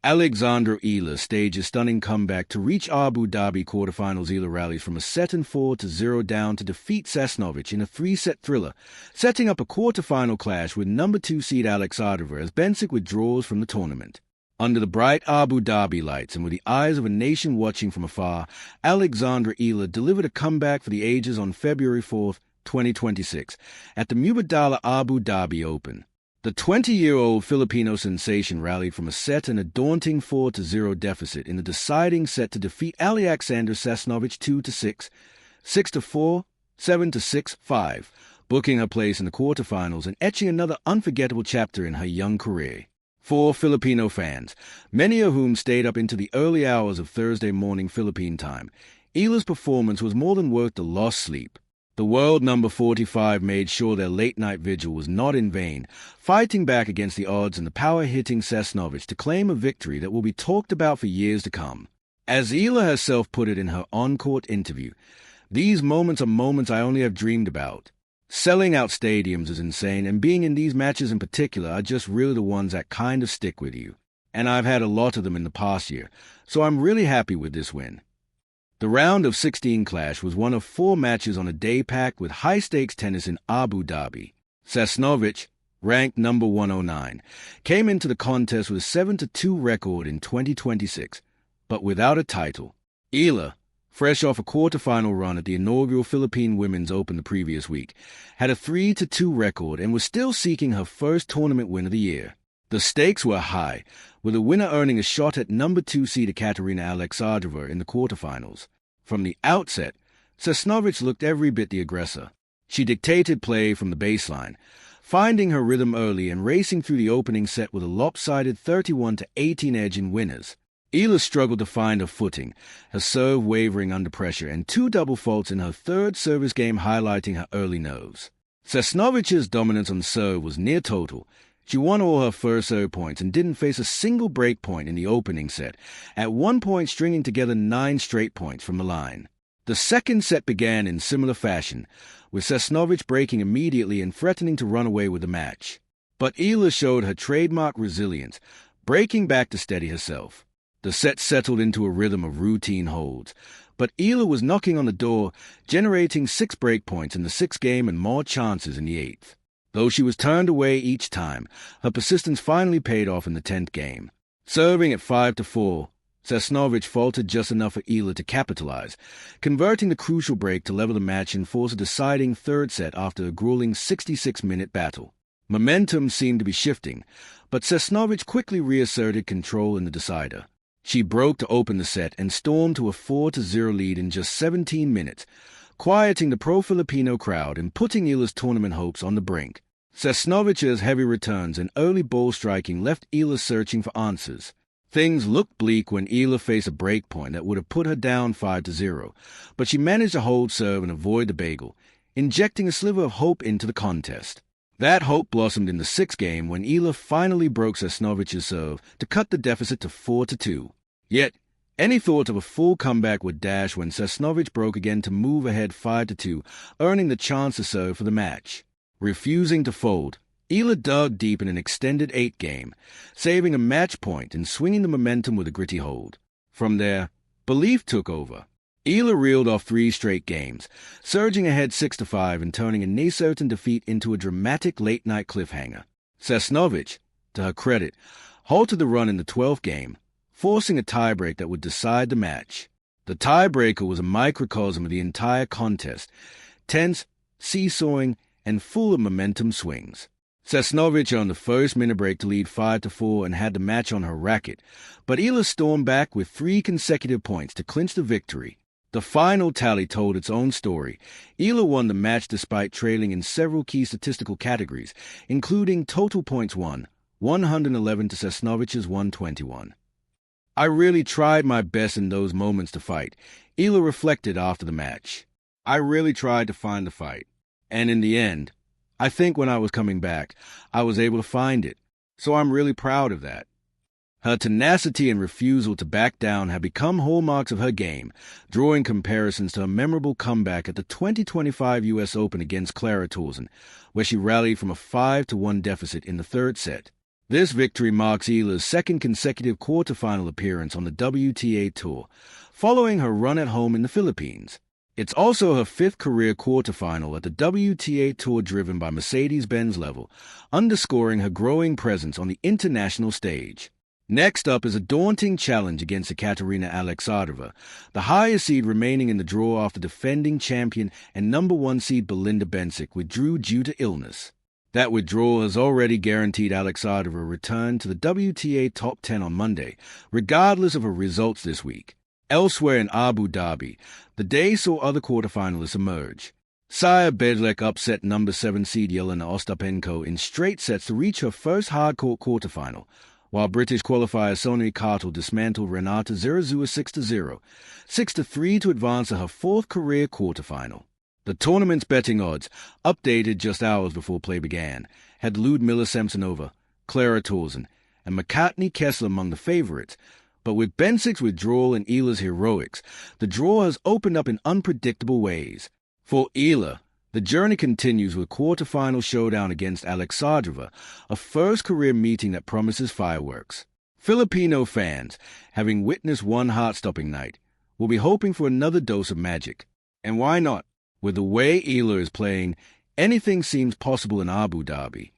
Alexandra Eala staged a stunning comeback to reach Abu Dhabi quarterfinals. Eala rallies from a set and 4-0 down to defeat Sasnovich in a three-set thriller, setting up a quarterfinal clash with number 2 seed Alexandrova as Bencic withdraws from the tournament. Under the bright Abu Dhabi lights and with the eyes of a nation watching from afar, Alexandra Eala delivered a comeback for the ages on February 4, 2026, at the Mubadala Abu Dhabi Open. The 20-year-old Filipino sensation rallied from a set and a daunting 4-0 deficit in the deciding set to defeat Aliaksandra Sasnovich 2-6, 6-4, 7-6, 5, booking her place in the quarterfinals and etching another unforgettable chapter in her young career. For Filipino fans, many of whom stayed up into the early hours of Thursday morning Philippine time, Eala's performance was more than worth the lost sleep. The world number 45 made sure their late-night vigil was not in vain, fighting back against the odds and the power-hitting Sasnovich to claim a victory that will be talked about for years to come. As Eala herself put it in her on-court interview, "These moments are moments I only have dreamed about. Selling out stadiums is insane, and being in these matches in particular are just really the ones that kind of stick with you. And I've had a lot of them in the past year, so I'm really happy with this win." The round of 16 clash was one of 4 matches on a day packed with high-stakes tennis in Abu Dhabi. Sasnovich, ranked number 109, came into the contest with a 7-2 record in 2026, but without a title. Eala, fresh off a quarterfinal run at the inaugural Philippine Women's Open the previous week, had a 3-2 record and was still seeking her first tournament win of the year. The stakes were high, with the winner earning a shot at number 2 seed Ekaterina Alexandrova in the quarterfinals. From the outset, Sasnovich looked every bit the aggressor. She dictated play from the baseline, finding her rhythm early and racing through the opening set with a lopsided 31-18 edge in winners. Eala struggled to find her footing, her serve wavering under pressure, and 2 double faults in her third service game highlighting her early nerves. Sasnovich's dominance on serve was near total. She won all her first serve points and didn't face a single break point in the opening set, at one point stringing together 9 straight points from the line. The second set began in similar fashion, with Sasnovich breaking immediately and threatening to run away with the match. But Eala showed her trademark resilience, breaking back to steady herself. The set settled into a rhythm of routine holds, but Eala was knocking on the door, generating 6 break points in the 6th game and more chances in the 8th. Though she was turned away each time, her persistence finally paid off in the 10th game. Serving at 5-4, Sasnovich faltered just enough for Eala to capitalize, converting the crucial break to level the match and force a deciding third set after a grueling 66-minute battle. Momentum seemed to be shifting, but Sasnovich quickly reasserted control in the decider. She broke to open the set and stormed to a 4-0 lead in just 17 minutes, quieting the pro-Filipino crowd and putting Eala's tournament hopes on the brink. Sasnovich's heavy returns and early ball striking left Eala searching for answers. Things looked bleak when Eala faced a break point that would have put her down 5-0, but she managed to hold serve and avoid the bagel, injecting a sliver of hope into the contest. That hope blossomed in the 6th game when Eala finally broke Sasnovich's serve to cut the deficit to 4-2. Yet, any thought of a full comeback would dash when Sasnovich broke again to move ahead 5-2, earning the chance to serve for the match. Refusing to fold, Eala dug deep in an extended 8th game, saving a match point and swinging the momentum with a gritty hold. From there, belief took over. Eala reeled off 3 straight games, surging ahead 6-5 and turning a near-certain defeat into a dramatic late-night cliffhanger. Sasnovich, to her credit, halted the run in the 12th game, forcing a tiebreak that would decide the match. The tiebreaker was a microcosm of the entire contest, tense, seesawing, and full of momentum swings. Sasnovich earned the first minute break to lead 5-4 and had the match on her racket, but Eala stormed back with 3 consecutive points to clinch the victory. The final tally told its own story. Eala won the match despite trailing in several key statistical categories, including total points won, 111 to Sasnovich's 121. "I really tried my best in those moments to fight," Eala reflected after the match. "I really tried to find the fight. And in the end, I think when I was coming back, I was able to find it. So I'm really proud of that." Her tenacity and refusal to back down have become hallmarks of her game, drawing comparisons to her memorable comeback at the 2025 U.S. Open against Clara Tauson, where she rallied from a 5-1 deficit in the 3rd set. This victory marks Eala's second consecutive quarterfinal appearance on the WTA Tour, following her run at home in the Philippines. It's also her fifth career quarterfinal at the WTA Tour, driven by Mercedes-Benz level, underscoring her growing presence on the international stage. Next up is a daunting challenge against Ekaterina Alexandrova, the highest seed remaining in the draw after defending champion and number one seed Belinda Bencic withdrew due to illness. That withdrawal has already guaranteed Alexandrova a return to the WTA top 10 on Monday, regardless of her results this week. Elsewhere in Abu Dhabi, the day saw other quarterfinalists emerge. Saya Bedlek upset number 7 seed Jelena Ostapenko in straight sets to reach her first hardcourt quarterfinal, while British qualifier Sonia Kartal dismantled Renata Zarazua 6-0, 6-3 to advance to her fourth career quarterfinal. The tournament's betting odds, updated just hours before play began, had Ludmila Samsonova, Clara Tauson, and McCartney Kessler among the favorites, but with Bencic's withdrawal and Eala's heroics, the draw has opened up in unpredictable ways. For Eala, the journey continues with quarterfinal showdown against Alexandrova, a first career meeting that promises fireworks. Filipino fans, having witnessed one heart-stopping night, will be hoping for another dose of magic. And why not? With the way Eala is playing, anything seems possible in Abu Dhabi.